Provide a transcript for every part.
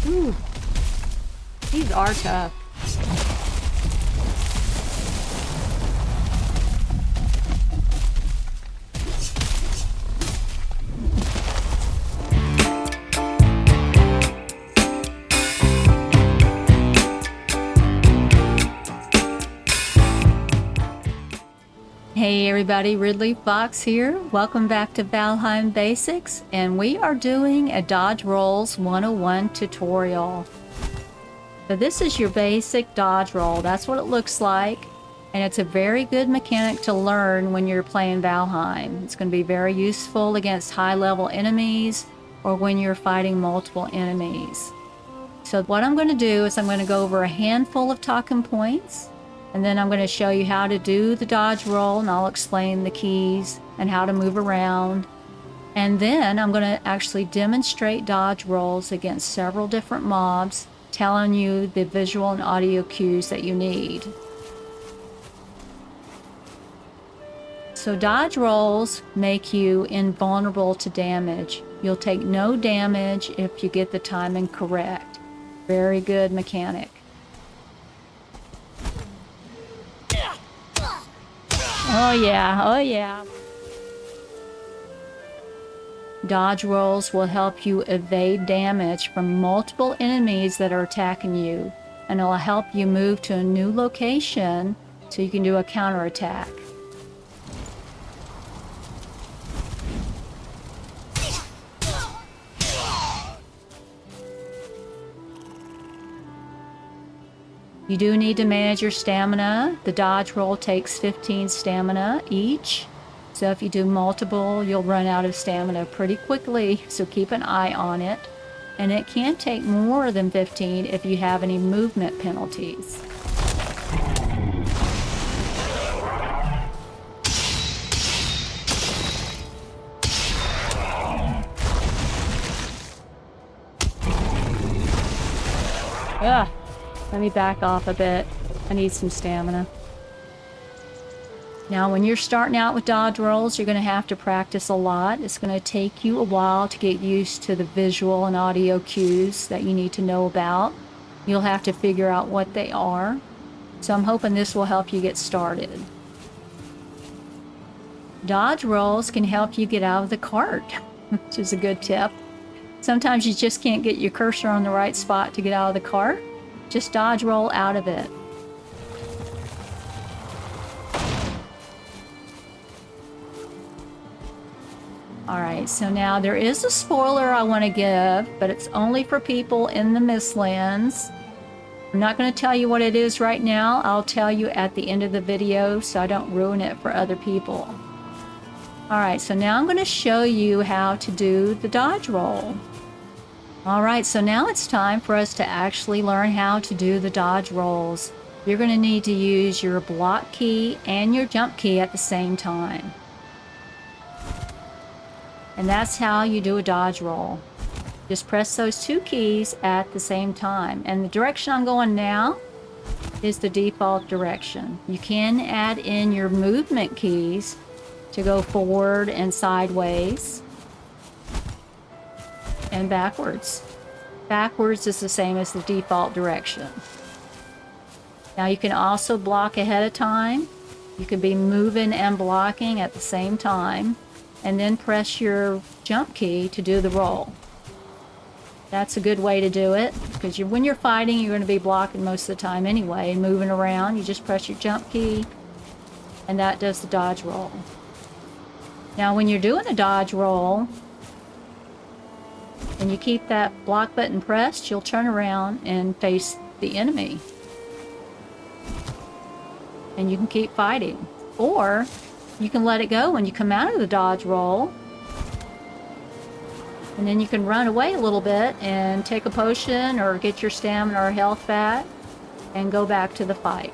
Ooh, these are tough. Hey everybody, RidleyFox here. Welcome back to Valheim Basics, and we are doing a Dodge Rolls 101 tutorial. So this is your basic dodge roll. That's what it looks like, and it's a very good mechanic to learn when you're playing Valheim. It's going to be very useful against high-level enemies or when you're fighting multiple enemies. So what I'm going to do is I'm going to go over a handful of talking points, and then I'm going to show you how to do the dodge roll, and I'll explain the keys and how to move around. And then I'm going to actually demonstrate dodge rolls against several different mobs, telling you the visual and audio cues that you need. So dodge rolls make you invulnerable to damage. You'll take no damage if you get the timing correct. Very good mechanic. Oh yeah, oh yeah. Dodge rolls will help you evade damage from multiple enemies that are attacking you, and it'll help you move to a new location so you can do a counterattack. You do need to manage your stamina. The dodge roll takes 15 stamina each. So if you do multiple, you'll run out of stamina pretty quickly. So keep an eye on it. And it can take more than 15 if you have any movement penalties. Ugh. Let me back off a bit. I need some stamina. Now, when you're starting out with dodge rolls, you're going to have to practice a lot. It's going to take you a while to get used to the visual and audio cues that you need to know about. You'll have to figure out what they are. So I'm hoping this will help you get started. Dodge rolls can help you get out of the cart, which is a good tip. Sometimes you just can't get your cursor on the right spot to get out of the cart. Just dodge roll out of it. Alright, so now there is a spoiler I want to give, but it's only for people in the Mistlands. I'm not going to tell you what it is right now. I'll tell you at the end of the video so I don't ruin it for other people. Alright, so now I'm going to show you how to do the dodge roll. Alright, so now it's time for us to actually learn how to do the dodge rolls. You're going to need to use your block key and your jump key at the same time. And that's how you do a dodge roll. Just press those two keys at the same time. And the direction I'm going now is the default direction. You can add in your movement keys to go forward and sideways. And backwards. Backwards is the same as the default direction. Now you can also block ahead of time. You could be moving and blocking at the same time, and then press your jump key to do the roll. That's a good way to do it, because when you're fighting, you're going to be blocking most of the time anyway, moving around. You just press your jump key, and that does the dodge roll. Now when you're doing a dodge roll, and you keep that block button pressed, you'll turn around and face the enemy. And you can keep fighting. Or you can let it go when you come out of the dodge roll. And then you can run away a little bit and take a potion or get your stamina or health back and go back to the fight.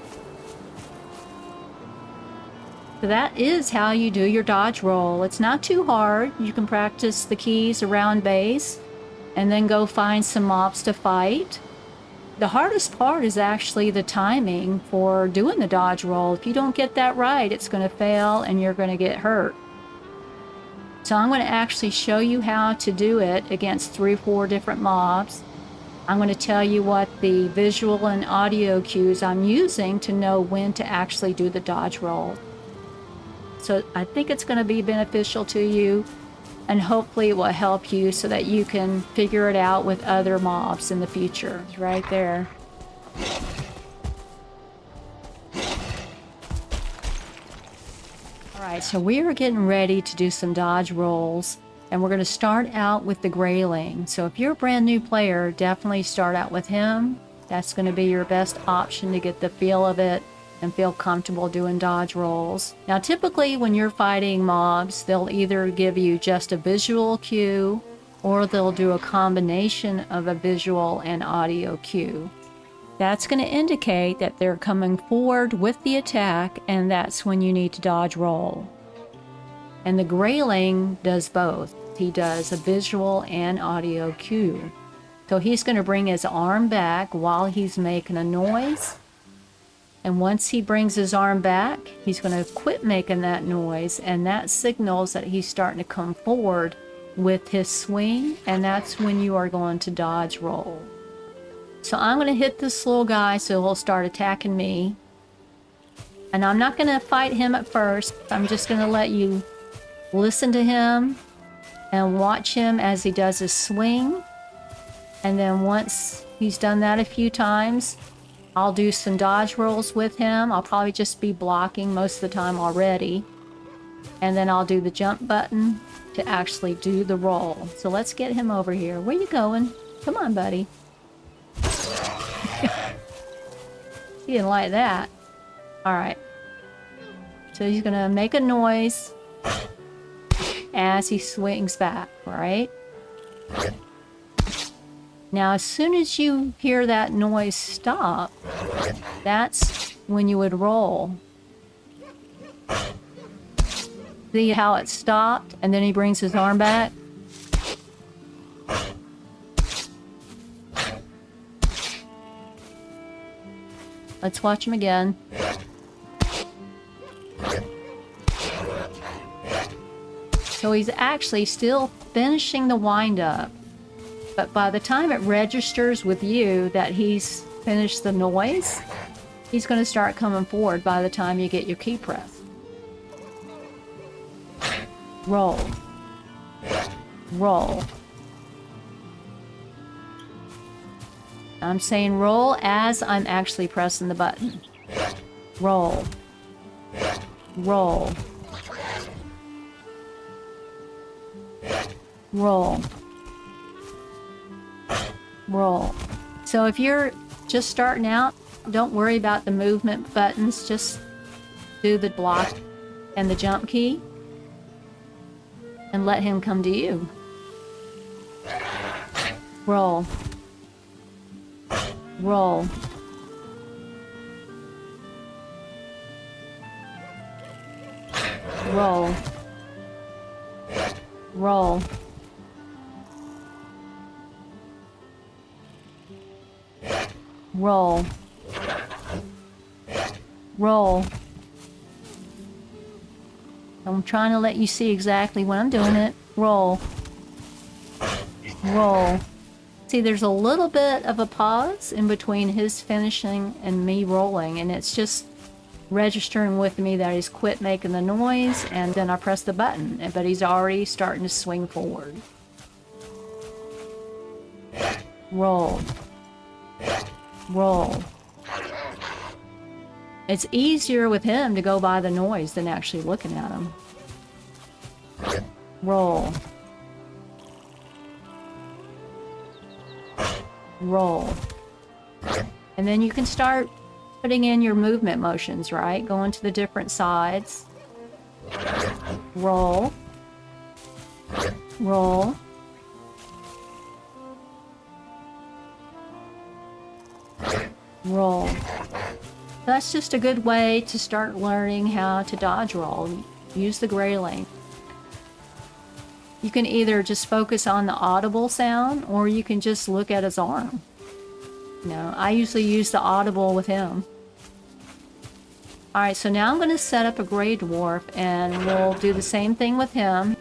So that is how you do your dodge roll. It's not too hard. You can practice the keys around base and then go find some mobs to fight. The hardest part is actually the timing for doing the dodge roll. If you don't get that right, it's going to fail and you're going to get hurt. So I'm going to actually show you how to do it against 3 or 4 different mobs. I'm going to tell you what the visual and audio cues I'm using to know when to actually do the dodge roll. So I think it's going to be beneficial to you, and hopefully it will help you so that you can figure it out with other mobs in the future. It's right there. Alright, so we are getting ready to do some dodge rolls, and we're going to start out with the Greyling. So if you're a brand new player, definitely start out with him. That's going to be your best option to get the feel of it and feel comfortable doing dodge rolls. Now typically when you're fighting mobs, they'll either give you just a visual cue, or they'll do a combination of a visual and audio cue. That's going to indicate that they're coming forward with the attack, and that's when you need to dodge roll. And the Greyling does both. He does a visual and audio cue. So he's going to bring his arm back while he's making a noise. And once he brings his arm back, he's going to quit making that noise, and that signals that he's starting to come forward with his swing, and that's when you are going to dodge roll. So I'm going to hit this little guy so he'll start attacking me. And I'm not going to fight him at first. I'm just going to let you listen to him and watch him as he does his swing. And then once he's done that a few times, I'll do some dodge rolls with him. I'll probably just be blocking most of the time already. And then I'll do the jump button to actually do the roll. So let's get him over here. Where you going? Come on, buddy. He didn't like that. Alright. So he's gonna make a noise as he swings back, right? Now, as soon as you hear that noise stop, that's when you would roll. See how it stopped, and then he brings his arm back? Let's watch him again. So he's actually still finishing the wind-up. But by the time it registers with you that he's finished the noise, he's going to start coming forward by the time you get your key press. Roll. Roll. I'm saying roll as I'm actually pressing the button. Roll. Roll. Roll. Roll. So if you're just starting out, don't worry about the movement buttons. Just do the block and the jump key and let him come to you. Roll. Roll. Roll. Roll. Roll. Roll. I'm trying to let you see exactly when I'm doing it. Roll. Roll. See, there's a little bit of a pause in between his finishing and me rolling, and it's just registering with me that he's quit making the noise, and then I press the button, but he's already starting to swing forward. Roll. Roll. It's easier with him to go by the noise than actually looking at him. Roll. Roll. And then you can start putting in your movement motions, right? Going to the different sides. Roll. Roll. Roll. That's just a good way to start learning how to dodge roll. Use the Greyling. You can either just focus on the audible sound, or you can just look at his arm. You know, I usually use the audible with him. Alright, so now I'm going to set up a Greydwarf, and we'll do the same thing with him.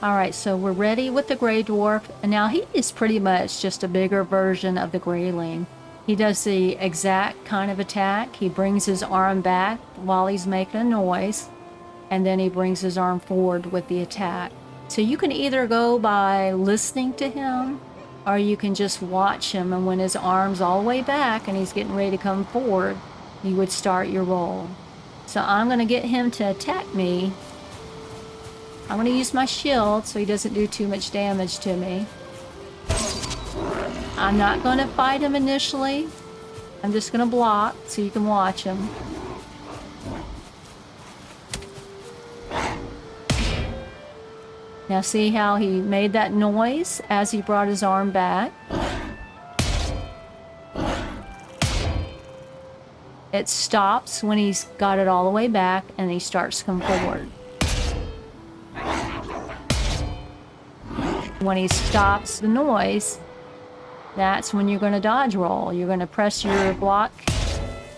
Alright, so we're ready with the Greydwarf, and now he is pretty much just a bigger version of the Greyling. He does the exact kind of attack. He brings his arm back while he's making a noise, and then he brings his arm forward with the attack. So you can either go by listening to him, or you can just watch him, and when his arm's all the way back and he's getting ready to come forward, you would start your roll. So I'm going to get him to attack me. I'm going to use my shield so he doesn't do too much damage to me. I'm not going to fight him initially. I'm just going to block so you can watch him. Now see how he made that noise as he brought his arm back? It stops when he's got it all the way back and he starts to come forward. When he stops the noise, that's when you're going to dodge roll. You're going to press your block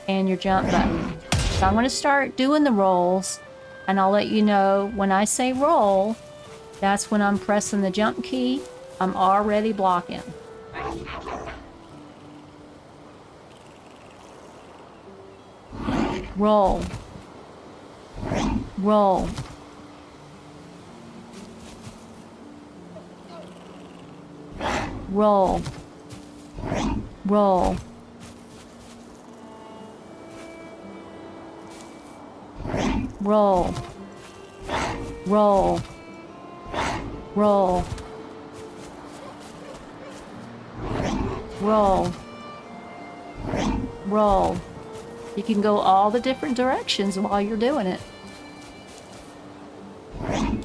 and your jump button. So I'm going to start doing the rolls, and I'll let you know when I say roll, that's when I'm pressing the jump key. I'm already blocking. Roll. Roll. Roll. Roll. Roll. Roll. Roll. Roll. Roll. You can go all the different directions while you're doing it.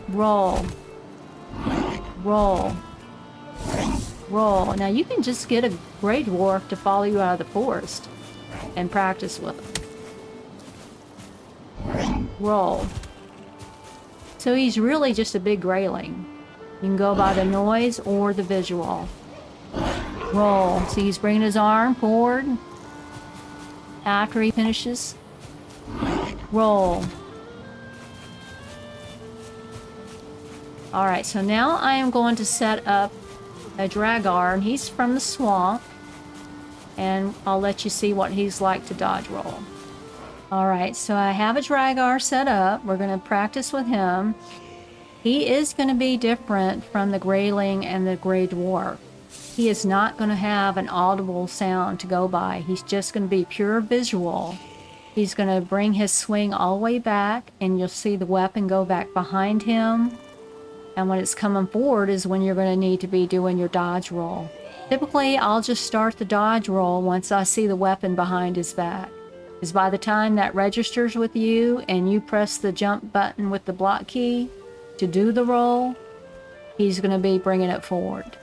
Roll. Roll. Roll. Now you can just get a Greydwarf to follow you out of the forest and practice with him. Roll. So he's really just a big Greyling. You can go by the noise or the visual. Roll. See, he's bringing his arm forward after he finishes. Roll. Alright, so now I am going to set up a Draugr, and he's from the swamp, and I'll let you see what he's like to dodge roll. Alright, so I have a Draugr set up. We're going to practice with him. He is going to be different from the Greyling and the Greydwarf. He is not going to have an audible sound to go by. He's just going to be pure visual. He's going to bring his swing all the way back, and you'll see the weapon go back behind him. And when it's coming forward is when you're going to need to be doing your dodge roll. Typically, I'll just start the dodge roll once I see the weapon behind his back. Because by the time that registers with you and you press the jump button with the block key to do the roll, he's going to be bringing it forward.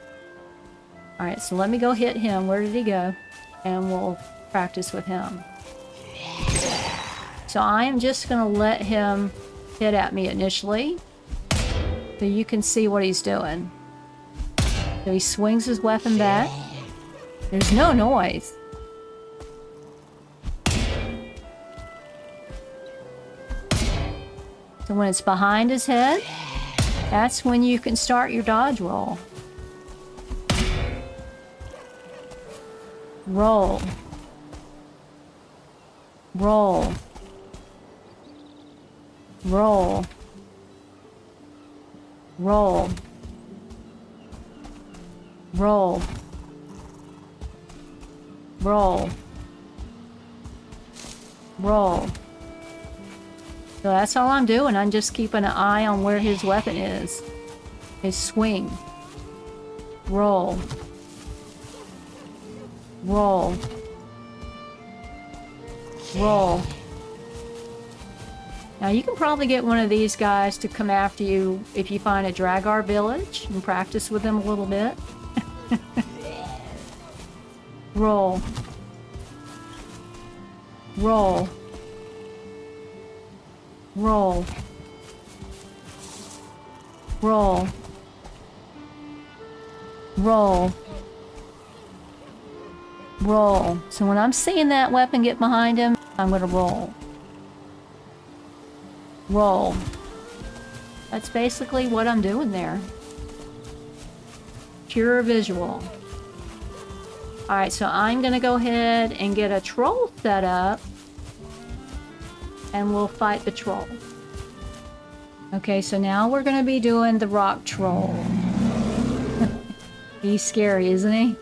Alright, so let me go hit him. Where did he go? And we'll practice with him. So I am just going to let him hit at me initially, so you can see what he's doing. So he swings his weapon back. There's no noise. So when it's behind his head, that's when you can start your dodge roll. Roll. Roll. Roll. Roll. Roll. Roll. Roll. So that's all I'm doing. I'm just keeping an eye on where his weapon is. His swing. Roll. Roll. Roll. Now you can probably get one of these guys to come after you if you find a Draugr village and practice with them a little bit. Roll. Roll. Roll. Roll. Roll. Roll. So when I'm seeing that weapon get behind him, I'm going to roll. Roll. That's basically what I'm doing there. Pure visual. Alright, so I'm gonna go ahead and get a troll set up. And we'll fight the troll. Okay, so now we're gonna be doing the rock troll. He's scary, isn't he?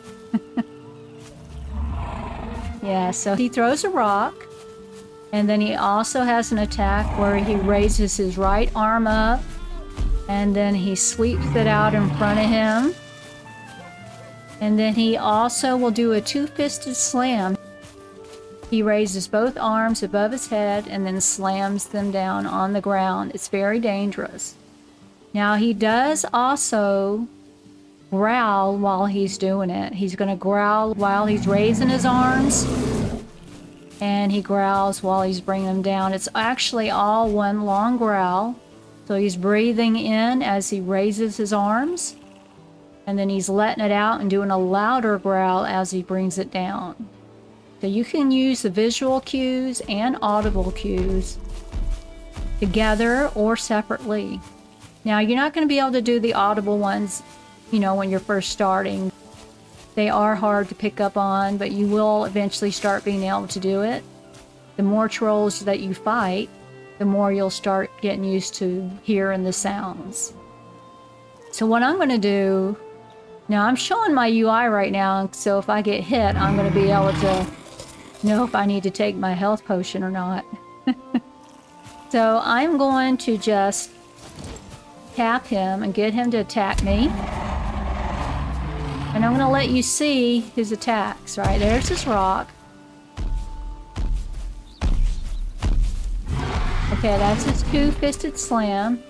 Yeah, so he throws a rock. And then he also has an attack where he raises his right arm up. And then he sweeps it out in front of him. And then he also will do a two-fisted slam. He raises both arms above his head and then slams them down on the ground. It's very dangerous. Now he does also growl while he's doing it. He's going to growl while he's raising his arms. And he growls while he's bringing them down. It's actually all one long growl. So he's breathing in as he raises his arms. And then he's letting it out and doing a louder growl as he brings it down. So you can use the visual cues and audible cues together or separately. Now, you're not going to be able to do the audible ones, you know, when you're first starting. They are hard to pick up on, but you will eventually start being able to do it. The more trolls that you fight, the more you'll start getting used to hearing the sounds. So what I'm going to do, now I'm showing my UI right now, so if I get hit, I'm going to be able to know if I need to take my health potion or not. So I'm going to just tap him and get him to attack me. And I'm going to let you see his attacks, right? There's his rock. Okay, that's his two-fisted slam.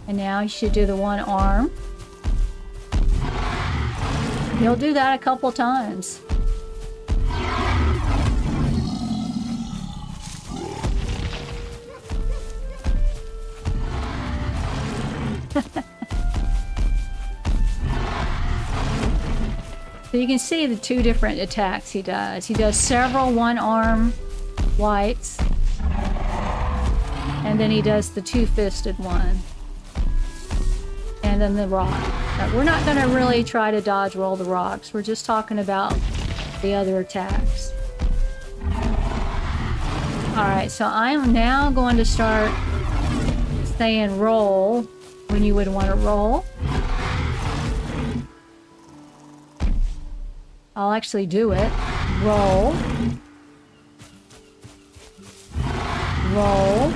And now he should do the one arm. He'll do that a couple times. So you can see the two different attacks he does. He does several one-arm wipes. And then he does the two-fisted one. And then the rock. But we're not going to really try to dodge roll the rocks. We're just talking about the other attacks. Alright, so I am now going to start saying roll when you would want to roll. I'll actually do it. Roll. Roll.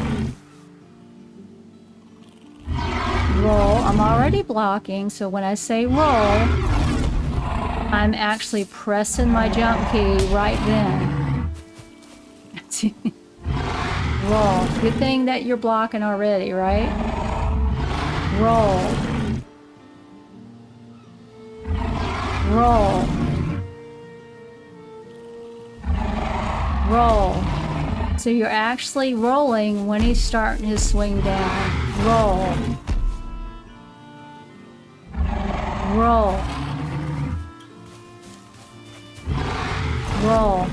Roll. I'm already blocking, so when I say roll, I'm actually pressing my jump key right then. Roll. Good thing that you're blocking already, right? Roll. Roll. Roll. So you're actually rolling when he's starting his swing down. Roll. Roll. Roll.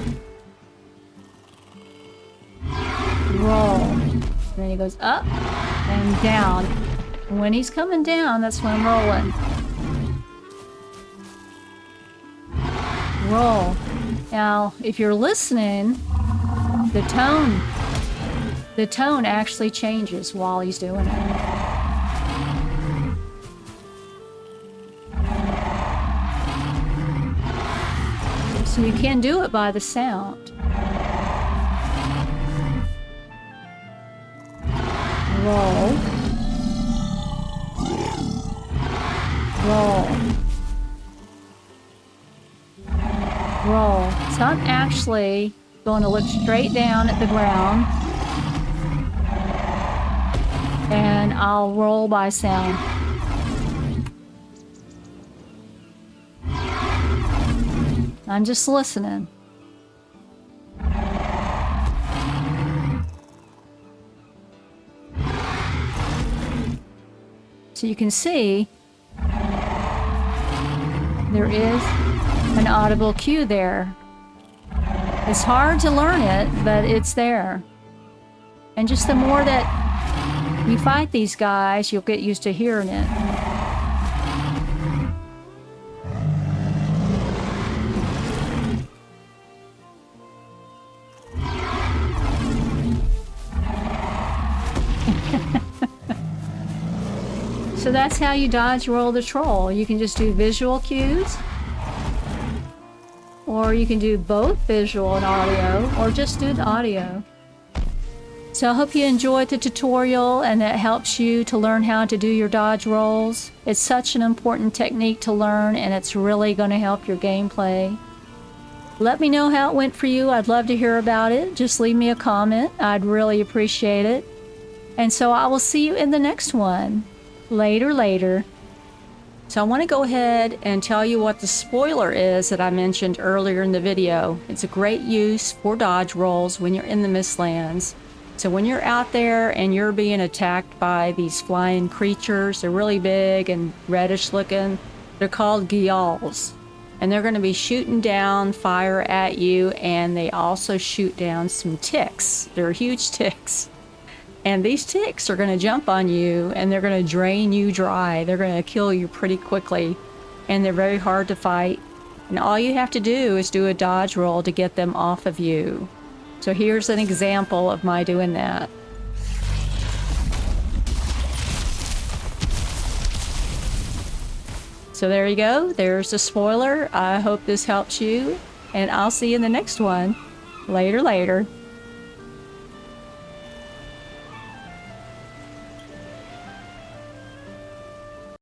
Roll. And then he goes up and down. And when he's coming down, that's when I'm rolling. Roll. Now, if you're listening, the tone actually changes while he's doing it. So you can do it by the sound. Roll. Roll. Roll. So I'm actually going to look straight down at the ground. And I'll roll by sound. I'm just listening. So you can see there is an audible cue there. It's hard to learn it, but it's there. And just the more that you fight these guys, you'll get used to hearing it. So that's how you dodge roll the troll. You can just do visual cues, or you can do both visual and audio, or just do the audio. So I hope you enjoyed the tutorial and that helps you to learn how to do your dodge rolls. It's such an important technique to learn, and it's really going to help your gameplay. Let me know how it went for you. I'd love to hear about it. Just leave me a comment. I'd really appreciate it. And so I will see you in the next one. Later. So I want to go ahead and tell you what the spoiler is that I mentioned earlier in the video. It's a great use for dodge rolls when you're in the Mistlands. So when you're out there and you're being attacked by these flying creatures, they're really big and reddish looking. They're called Gyals. And they're going to be shooting down fire at you, and they also shoot down some ticks. They're huge ticks. And these ticks are going to jump on you, and they're going to drain you dry. They're going to kill you pretty quickly, and they're very hard to fight. And all you have to do is do a dodge roll to get them off of you. So here's an example of my doing that. So there you go. There's the spoiler. I hope this helps you, and I'll see you in the next one. Later.